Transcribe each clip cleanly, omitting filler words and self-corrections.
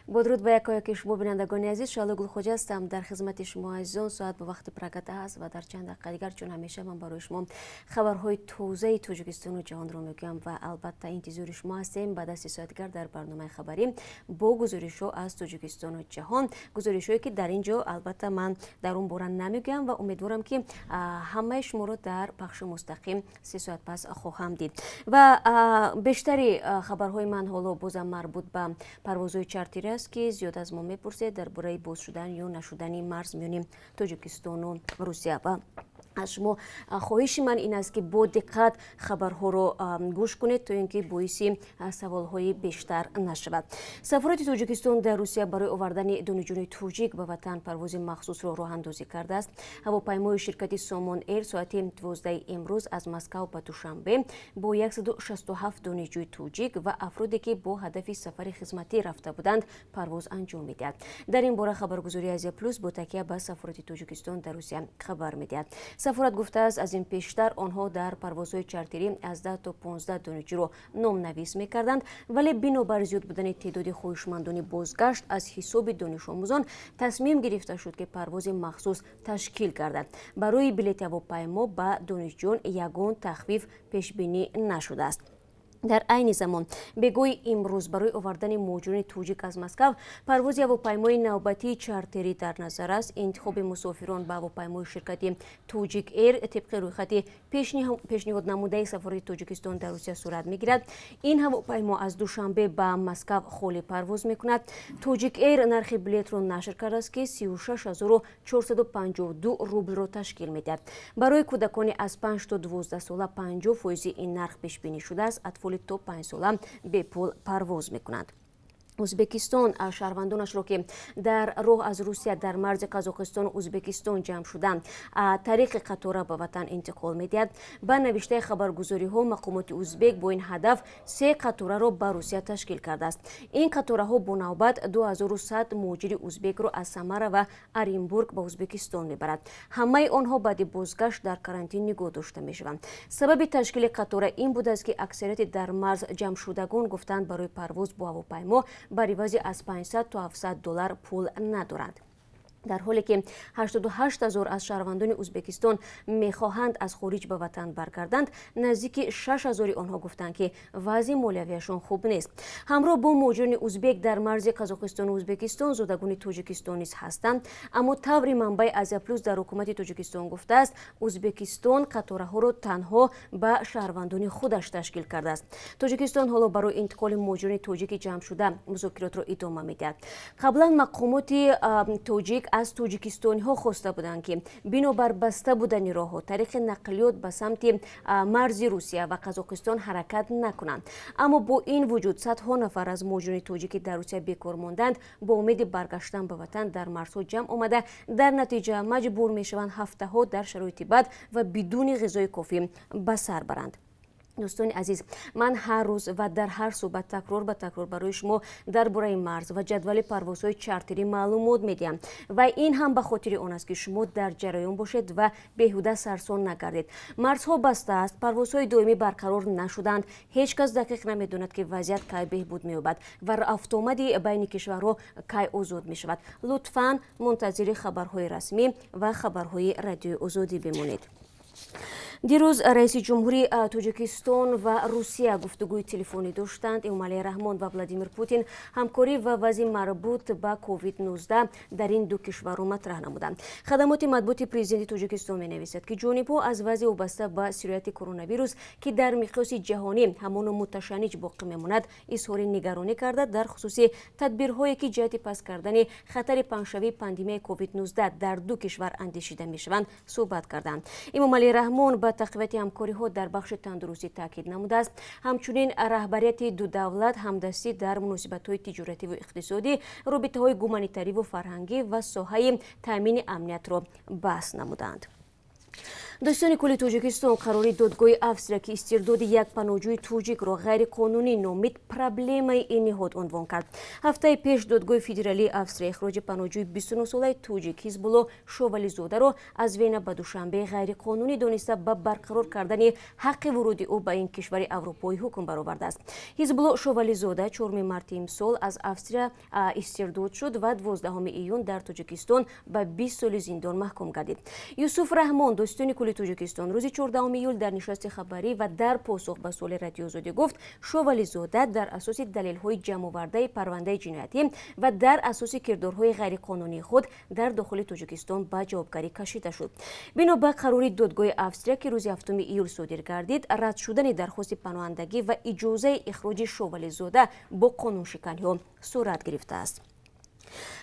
با درود به یکایک شما بینندگان عزیز، شعله گلخوجه هستم در خدمت شما عزیزان. ساعت به وقت پرگته است و در چند دقیقه دیگر چون همیشه من برای شما خبرهای تازه تاجیکستان و جهان رو میگم و البته انتظار شما هستیم بعد از 3 ساعت دیگر در برنامه خبری با گزارش‌ها از تاجیکستان و جهان، گزارش‌هایی که در اینجا البته من در اون باره نمیگم و امیدوارم که همه شما رو در بخش مستقیم 3 ساعت پس خواهم دید. و بیشتری خبرهای من حالا بازم مربوط به پروازهای چارتری است که زیاد از ما میپرسید درباره باز شدن یا نشدنی مرز میان تاجیکستان و روسیه. و از شما خواهش من این است که با دقت خبرها رو گوش کنید تا اینکه باعث سوالهای بیشتر نشود. سفارت تاجیکستان در روسیه برای آوردن دانشجویان تاجیک به وطن پرواز مخصوص را راه اندازی کرده است. هواپیمای شرکت سامان ایر ساعت 12 امروز از مسکو به دوشنبه با 167 دانشجوی تاجیک و افرادی که با هدف سفر خدمتی رفته بودند پرواز انجام میدهد. در این باره خبرگزاری آزیا پلوس با تکیه به سفارت تاجیکستان در روسیه خبر میدهد. سفارت گفته است از این پیشتر آنها در پروازهای چارتری از 10 تا 15 دانشجو را نام‌نویس می‌کردند، ولی بنابر زیاد بودن تعداد خواهشمندان بازگشت از حساب دانش آموزان تصمیم گرفته شد که پرواز مخصوص تشکیل گردد. برای بلیط هواپیما به دانشجویان یگان تخفیف پیش بینی نشده است. در عین زمان بگوی امروز برای آوردن مهاجران تاجیک از مسکو پرواز هواپیمای نوبتی چارتری در نظر است. انتخاب مسافران به هواپیمای شرکت تاجیک ایر طبق رویخط پیشنهاد نموده سفارت تاجیکستان در روسیه صورت میگیرد. این هواپیما از دوشنبه به مسکو خالی پرواز میکند. تاجیک ایر نرخ بلیط را نشر کرده است که 36452 روبل را تشکیل میدهد. برای کودکان از 5 تا 12 ساله 50% این نرخ پیش بینی شده است. اطفال تا 5 ساله به پول پرواز میکنند. ازبکستان شهروندانش را که در راه از روسیه در مرز قزاقستان و ازبکستان جمع شدند طریق قطار به وطن انتقال میدهد. به نوشته خبرگزاری ها مقامات ازبک با این هدف 3 قطار را به روسیه تشکیل کرده است. این قطارها با نوبت 2100 مهاجر ازبک را از سمره و ارینبورگ به ازبکستان میبرد. همه آنها بعد بازگشت در کرانتین نگاه داشته میشوند. سبب تشکیل قطار این بود است که اکثریت در مرز جمع شدگان گفتند برای پرواز با هواپیما بر عوض از 500 تا 700 دلار پول ندارند. در حالی که 88000 از شهروندان ازبکستان میخواهند از خارج به وطن برگردند، نزدیک 6000 آنها گفتند که وضع مالیویشان خوب نیست. همراه با مهاجران ازبک در مرز قزاقستان و ازبکستان زادگان تاجیکستان نیز هستند، اما طور منبع آزیا پلوس در حکومت تاجیکستان گفته است ازبکستان قطارها را تنها به شهروندان خودش تشکیل کرده است. تاجیکستان حالا برای انتقال مهاجران تاجیک جمع شده مذاکرات را ادامه میدهد. قبلا مقامات تاجیک از تاجیکستانی ها خواسته بودند که بنابر بسته بودن راه ها طریق نقلیات به سمت مرز روسیه و قزاقستان حرکت نکنند، اما با این وجود صدها نفر از مهاجران تاجیک در روسیه بیکار ماندند. با امید برگشتن به وطن در مرزها جمع آمده، در نتیجه مجبور می شوند هفته ها در شرایط بد و بدون غذای کافی به سر برند. دوستان عزیز، من هر روز و در هر صحبت تکرار به تکرار برای شما درباره مرز و جدول پروازهای چارتری معلومات میدیم و این هم به خاطر آن است که شما در جریان باشید و بیهوده سرسان نگردید. مرزها بسته است، پروازهای دائمی برقرار نشدند، هیچ کس دقیق نمیداند که وضعیت کی بهبود مییابد و رفت آمدی بین کشورها کی آزاد میشود. لطفاً منتظر خبرهای رسمی و خبرهای رادیو آزادی بمانید. دیروز رئیس جمهوری تاجیکستان و روسیه گفتگوی تلفنی داشتند. امومالی رحمان و ولادیمیر پوتین همکاری و وضع مربوط به کووید 19 در این دو کشور را مطرح نمودند. خدمات مطبوعاتی پرزیدنت تاجیکستان می‌نویسد که جانب‌ها از وضع وابسته به سیریت کرونا ویروس که در مقیاس جهانی همان متشنج باقی میماند اظهار نگرانی کرده در خصوص تدبیرهایی که جهت پس کردن خطر پنجشنبه پاندمی کووید 19 در دو کشور اندیشیده میشوند صحبت کردند. امومالی رحمان به تقویت همکاری ها در بخش تندرستی تاکید نموده است. همچنین رهبریت دو دولت همدستی در مناسبت های تجارتی و اقتصادی، رابطه های گومانیتاری و فرهنگی و ساحه تامین امنیت را بحث نمودند. دوستان کل توجیکستان قراری دادگاه افسر که استرداد یک پناهجوی توجیک را غیر قانونی نامید پرابلم این نهاد عنوان کرد. هفته پیش دادگاه فدرالی افسر اخراج پناهجوی 29 ساله توجیک حزب‌الله شوالی زاده را از وینا به دوشنبه غیر قانونی دانسته به برقرار کردن حق ورود او به این کشور اروپایی حکم برآورده است. حزب‌الله شوالی زاده 4 مارس امسال از افسر استرداد شد و 12 ایون در توجیکستان به 20 سال زندان محکوم گردید. یوسف رحمان دوستان کل توجیکستان روز 14 ایول در نشست خبری و در پاسخ به سوال رادیو آزادی گفت شوالی زاده در اساس دلیل‌های جمع آورده پرونده جنایتی و در اساس کردارهای غیر قانونی خود در داخل توجیکستان به جوابگری کشیده شد. بنا به قرار دادگاه افسر که روز 7 ایول صادر گردید، رد شدن درخواست پناهندگی و اجازه اخراج شوالی زاده با قانون شکنی صورت گرفته است.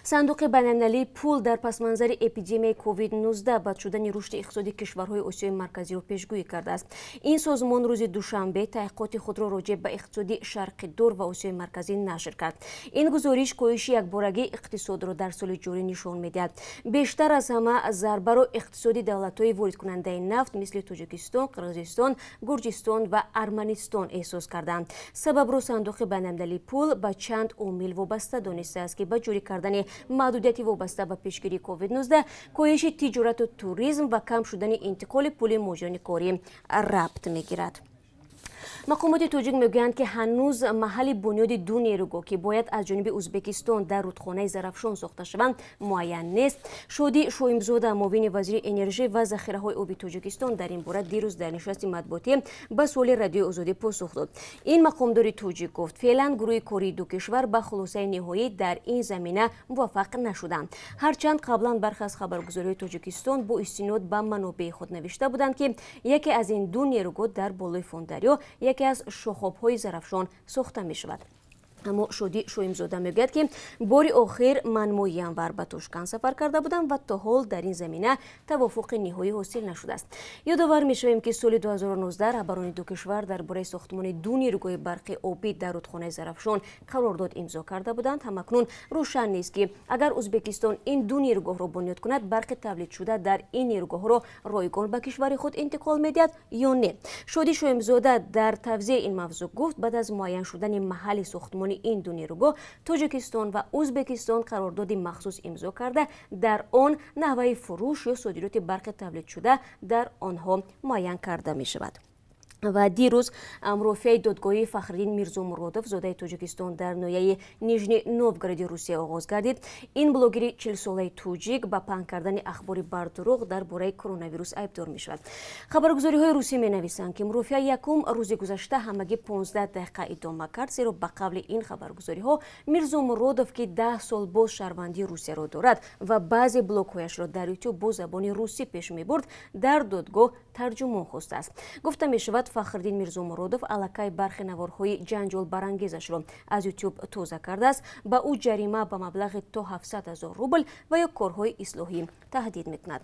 صندوق بین‌المللی پول در پس منظر اپیدمی کووید 19 بد شدن رشد اقتصادی کشورهای آسیای مرکزی را پیشگویی کرده است. این سازمان روز دوشنبه تحقیقات خود را راجع به اقتصادی شرق دور و آسیای مرکزی نشر کرد. این گزارش کاهش یکبارگی اقتصاد را در سال جاری نشان می‌دهد. بیشتر از همه ضربه را اقتصادی دولت‌های وارد کننده نفت مثل تاجیکستان، قرقیزستان، گرجستان و ارمنستان احساس کردند. سبب را صندوق بین‌المللی پول به چند عامل وابسته دانسته است که به جاری کردن محدودیتی وابسته به پیشگیری کووید 19 کاهش تجارت و توریسم و کم شدن انتقال پول مجانی کاری ربط میگیرد. مقامات توجیک میگویند که هنوز محل بنیاد دو نیروگاه که باید از جانب ازبکستان در رودخانه زرافشان ساخته شوند معین نیست. شادی شویمزاده معاون وزیر انرژی و ذخیره‌های آبی تاجیکستان در این باره دیروز در نشست مطبوعاتی به سوال رادیو آزادی پاسخ داد. این مقامدار توجیک گفت فعلا گروه کاری دو کشور به خلاصه نهایی در این زمینه موفق نشدند. هرچند قبلا برخی از خبرگزاری‌های تاجیکستان با استناد به منابع خود نوشته بودند که یکی از این دو نیروگاه در بالای فوندریو یکی از شخاب‌های زرافشان ساخته می شود. اما شادی شویمزاده میگوید که بار آخر من ماه ینور به توشکن سفر کرده بودم و تا حال در این زمینه توافق نهایی حاصل نشده است. یادآور میشویم که سال 2019 رهبران دو کشور درباره ساختمان دو نیروگاه برق آبی در رودخانه زرافشان قرارداد امضا کرده بودند. همکنون روشن نیست که اگر ازبکستان این دو نیروگاه را بنیاد کند برق تولید شده در این نیروگاه را رایگان به کشور خود انتقال میدهد یا نه. شادی شویمزاده در توضیح این موضوع گفت بعد از معین شدن محل ساختمان این دو نیروگاه تاجیکستان و ازبکستان قرارداد مخصوص امضا کرده در آن نحوه فروش یا صادرات برق تولید شده در آنها معین کرده می شود. و دیروز رافع دادگاه فخرالدین میرزامرادوف زاده تاجیکستان در ناحیه نیژنی نوفگراد روسیه آغاز گردید. این بلوگر 40 ساله توجیک با پنهان کردن اخبار بر دروغ درباره کرونا ویروس ایبدار می شود. خبرگزاری‌های روسی می نویسند که رافع یکم روز گذشته همگی 15 دقیقه ادامه کرد، زیرا به قبل این خبرگزاری‌ها میرزامرادوف که 10 سال باز شهروندی روسیه را دارد و بعضی بلاگ‌هایش را در یوتیوب با زبان روسی پیش می برد در دادگاه ترجمان خواسته است. گفته می شود فخرالدین میرزامرادوف الکی برخی نوارهای جنجال برانگیزش را از یوتیوب توزیع کرده است. با او جریمه به مبلغ تا 700,000 روبل و یا کارهای اصلاحی تهدید میکند.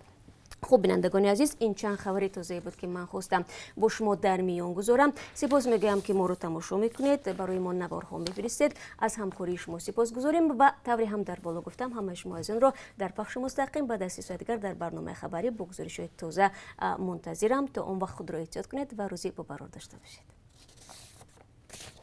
خب بینندگان عزیز، این چند خبری تازه بود که من خواستم با شما در میان گذارم. سپاس میگویم که ما رو تماشا میکنید، برای ما نوارها میفرستید. از همکاری شما سپاس گذاریم و طوری هم در بالا گفتم همه شما از این را در پخش مستقیم بعد از 30 ساعت دیگر در برنامه خبری با گزارش‌های تازه منتظرم. تا اون وقت خود را احتیاط کنید و روزی با برار داشته باشید.